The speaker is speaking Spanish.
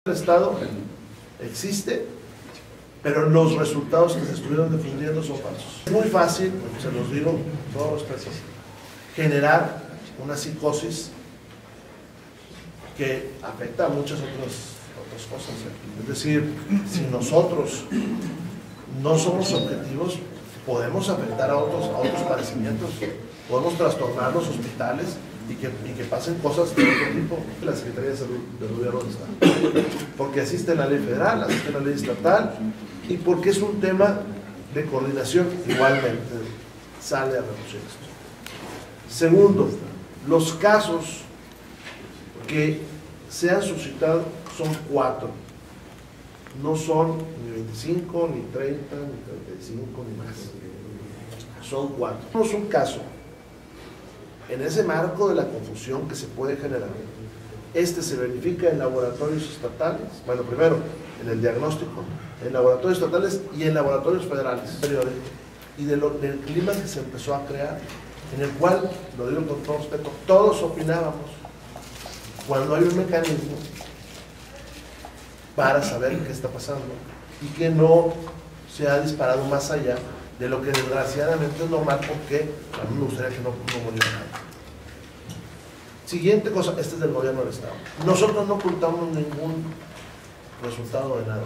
El Estado existe, pero los resultados que se estuvieron difundiendo son falsos. Es muy fácil, se los digo todos los casos, generar una psicosis que afecta a muchas otras cosas. Es decir, si nosotros no somos objetivos, podemos afectar a otros padecimientos, podemos trastornar los hospitales y que pasen cosas de otro tipo. La Secretaría de Salud del Gobierno del Estado, porque existe la ley federal, existe la ley estatal, y porque es un tema de coordinación, igualmente sale a reducir esto. Segundo, los casos que se han suscitado son 4, no son ni 25, ni 30, ni 35, ni más, son 4. Tenemos un caso. En ese marco de la confusión que se puede generar, se verifica en laboratorios estatales, bueno, primero en el diagnóstico, en laboratorios estatales y en laboratorios federales, y del clima que se empezó a crear, en el cual, lo digo con todo respeto, todos opinábamos cuando hay un mecanismo para saber qué está pasando y que no se ha disparado más allá de lo que desgraciadamente es normal, porque a mí me gustaría que no muriera nadie. Siguiente cosa, este es del gobierno del Estado. Nosotros no ocultamos ningún resultado de nada.